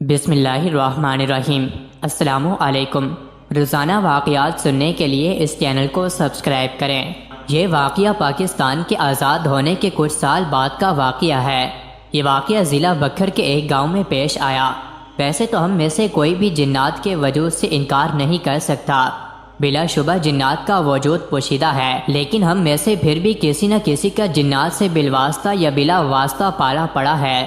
بسم اللہ الرحمن الرحیم۔ السلام علیکم۔ روزانہ واقعات سننے کے لیے اس چینل کو سبسکرائب کریں۔ یہ واقعہ پاکستان کے آزاد ہونے کے کچھ سال بعد کا واقعہ ہے۔ یہ واقعہ ضلع بکھر کے ایک گاؤں میں پیش آیا۔ ویسے تو ہم میں سے کوئی بھی جنات کے وجود سے انکار نہیں کر سکتا، بلا شبہ جنات کا وجود پوشیدہ ہے، لیکن ہم میں سے پھر بھی کسی نہ کسی کا جنات سے بالواسطہ یا بلا واسطہ پالا پڑا ہے۔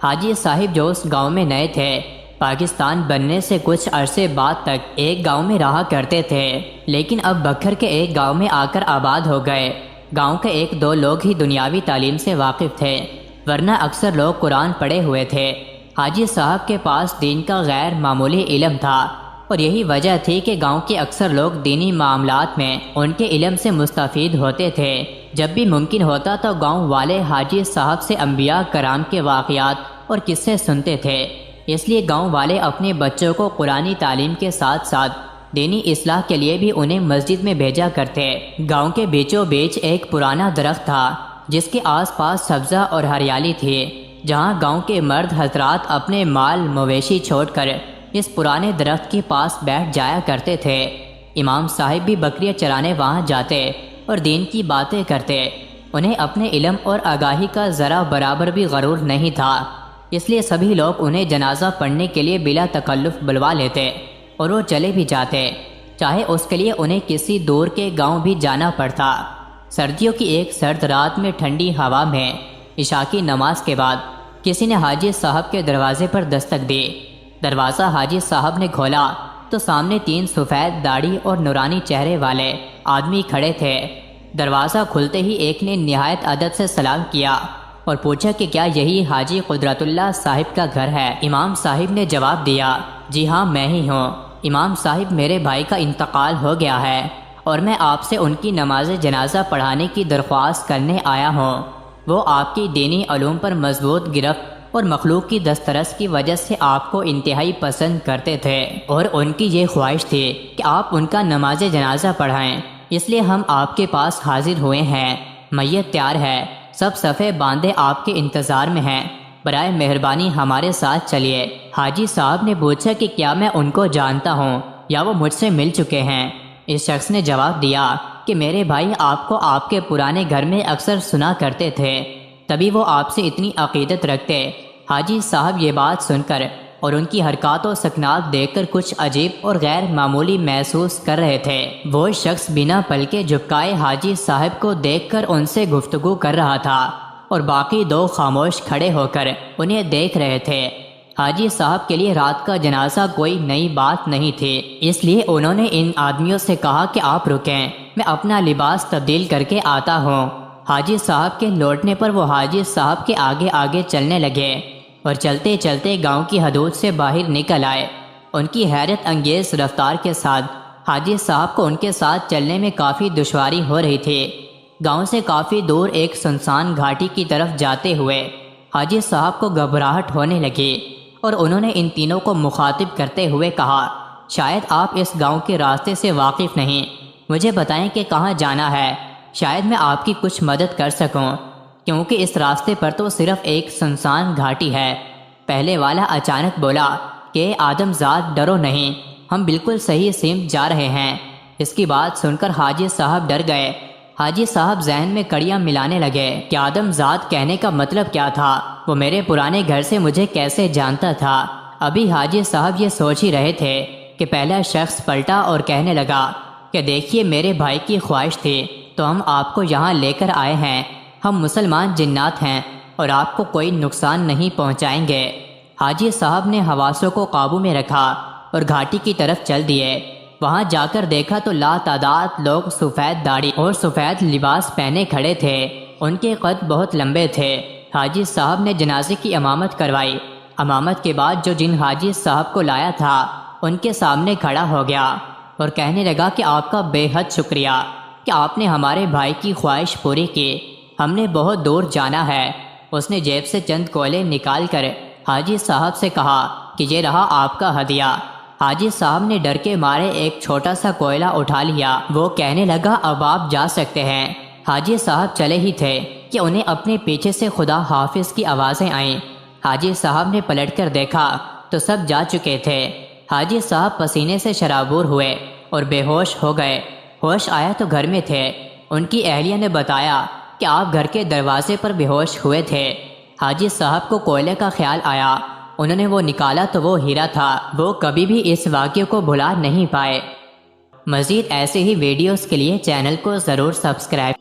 حاجی صاحب جو اس گاؤں میں نئے تھے، پاکستان بننے سے کچھ عرصے بعد تک ایک گاؤں میں رہا کرتے تھے، لیکن اب بکھر کے ایک گاؤں میں آ کر آباد ہو گئے۔ گاؤں کے ایک دو لوگ ہی دنیاوی تعلیم سے واقف تھے، ورنہ اکثر لوگ قرآن پڑھے ہوئے تھے۔ حاجی صاحب کے پاس دین کا غیر معمولی علم تھا، اور یہی وجہ تھی کہ گاؤں کے اکثر لوگ دینی معاملات میں ان کے علم سے مستفید ہوتے تھے۔ جب بھی ممکن ہوتا تو گاؤں والے حاجی صاحب سے انبیاء کرام کے واقعات اور قصے سنتے تھے۔ اس لیے گاؤں والے اپنے بچوں کو قرآنی تعلیم کے ساتھ ساتھ دینی اصلاح کے لیے بھی انہیں مسجد میں بھیجا کرتے۔ گاؤں کے بیچوں بیچ ایک پرانا درخت تھا جس کے آس پاس سبزہ اور ہریالی تھی، جہاں گاؤں کے مرد حضرات اپنے مال مویشی چھوڑ کر اس پرانے درخت کے پاس بیٹھ جایا کرتے تھے۔ امام صاحب بھی بکریاں چرانے وہاں جاتے اور دین کی باتیں کرتے۔ انہیں اپنے علم اور آگاہی کا ذرا برابر بھی غرور نہیں تھا، اس لیے سبھی لوگ انہیں جنازہ پڑھنے کے لیے بلا تکلف بلوا لیتے اور وہ چلے بھی جاتے، چاہے اس کے لیے انہیں کسی دور کے گاؤں بھی جانا پڑتا۔ سردیوں کی ایک سرد رات میں ٹھنڈی ہوا میں عشاء کی نماز کے بعد کسی نے حاجی صاحب کے دروازے پر دستک دی۔ دروازہ حاجی صاحب نے کھولا تو سامنے تین سفید داڑھی اور نورانی چہرے والے آدمی کھڑے تھے۔ دروازہ کھلتے ہی ایک نے نہایت ادب سے سلام کیا اور پوچھا کہ کیا یہی حاجی قدرت اللہ صاحب کا گھر ہے؟ امام صاحب نے جواب دیا، جی ہاں میں ہی ہوں۔ امام صاحب، میرے بھائی کا انتقال ہو گیا ہے اور میں آپ سے ان کی نماز جنازہ پڑھانے کی درخواست کرنے آیا ہوں۔ وہ آپ کی دینی علوم پر مضبوط گرفت اور مخلوق کی دسترس کی وجہ سے آپ کو انتہائی پسند کرتے تھے، اور ان کی یہ خواہش تھی کہ آپ ان کا نماز جنازہ پڑھائیں، اس لیے ہم آپ کے پاس حاضر ہوئے ہیں۔ میت تیار ہے، سب صفے باندھے آپ کے انتظار میں ہیں، برائے مہربانی ہمارے ساتھ چلیے۔ حاجی صاحب نے پوچھا کہ کیا میں ان کو جانتا ہوں یا وہ مجھ سے مل چکے ہیں؟ اس شخص نے جواب دیا کہ میرے بھائی آپ کو آپ کے پرانے گھر میں اکثر سنا کرتے تھے، تبھی وہ آپ سے اتنی عقیدت رکھتے۔ حاجی صاحب یہ بات سن کر اور ان کی حرکات و سکنات دیکھ کر کچھ عجیب اور غیر معمولی محسوس کر رہے تھے۔ وہ شخص بنا پلکے جھپکائے حاجی صاحب کو دیکھ کر ان سے گفتگو کر رہا تھا، اور باقی دو خاموش کھڑے ہو کر انہیں دیکھ رہے تھے۔ حاجی صاحب کے لیے رات کا جنازہ کوئی نئی بات نہیں تھی، اس لیے انہوں نے ان آدمیوں سے کہا کہ آپ رکیں، میں اپنا لباس تبدیل کر کے آتا ہوں۔ حاجی صاحب کے لوٹنے پر وہ حاجی صاحب کے آگے آگے چلنے لگے اور چلتے چلتے گاؤں کی حدود سے باہر نکل آئے۔ ان کی حیرت انگیز رفتار کے ساتھ حاجی صاحب کو ان کے ساتھ چلنے میں کافی دشواری ہو رہی تھی۔ گاؤں سے کافی دور ایک سنسان گھاٹی کی طرف جاتے ہوئے حاجی صاحب کو گھبراہٹ ہونے لگی، اور انہوں نے ان تینوں کو مخاطب کرتے ہوئے کہا، شاید آپ اس گاؤں کے راستے سے واقف نہیں، مجھے بتائیں کہ کہاں جانا ہے، شاید میں آپ کی کچھ مدد کر سکوں، کیونکہ اس راستے پر تو صرف ایک سنسان گھاٹی ہے۔ پہلے والا اچانک بولا کہ آدم ذات ڈرو نہیں، ہم بالکل صحیح سمت جا رہے ہیں۔ اس کی بات سن کر حاجی صاحب ڈر گئے۔ حاجی صاحب ذہن میں کڑیاں ملانے لگے کہ آدم ذات کہنے کا مطلب کیا تھا، وہ میرے پرانے گھر سے مجھے کیسے جانتا تھا؟ ابھی حاجی صاحب یہ سوچ ہی رہے تھے کہ پہلا شخص پلٹا اور کہنے لگا کہ دیکھیے میرے بھائی کی خواہش تھی تو ہم آپ کو یہاں لے کر آئے ہیں، ہم مسلمان جنات ہیں اور آپ کو کوئی نقصان نہیں پہنچائیں گے۔ حاجی صاحب نے حواسوں کو قابو میں رکھا اور گھاٹی کی طرف چل دیے۔ وہاں جا کر دیکھا تو لاتعداد لوگ سفید داڑھی اور سفید لباس پہنے کھڑے تھے، ان کے قد بہت لمبے تھے۔ حاجی صاحب نے جنازے کی امامت کروائی۔ امامت کے بعد جو جن حاجی صاحب کو لایا تھا ان کے سامنے کھڑا ہو گیا اور کہنے لگا کہ آپ کا بے حد شکریہ کہ آپ نے ہمارے بھائی کی خواہش پوری کی، ہم نے بہت دور جانا ہے۔ اس نے جیب سے چند کولے نکال کر حاجی صاحب سے کہا کہ یہ رہا آپ کا ہدیہ۔ حاجی صاحب نے ڈر کے مارے ایک چھوٹا سا کوئلہ اٹھا لیا۔ وہ کہنے لگا اب آپ جا سکتے ہیں۔ حاجی صاحب چلے ہی تھے کہ انہیں اپنے پیچھے سے خدا حافظ کی آوازیں آئیں۔ حاجی صاحب نے پلٹ کر دیکھا تو سب جا چکے تھے۔ حاجی صاحب پسینے سے شرابور ہوئے اور بے ہوش ہو گئے۔ ہوش آیا تو گھر میں تھے۔ ان کی اہلیہ نے بتایا کہ آپ گھر کے دروازے پر بے ہوش ہوئے تھے۔ حاجی صاحب کو کوئلے کا خیال آیا۔ انہوں نے وہ نکالا تو وہ ہیرا تھا۔ وہ کبھی بھی اس واقعے کو بھلا نہیں پائے۔ مزید ایسے ہی ویڈیوز کے لیے چینل کو ضرور سبسکرائب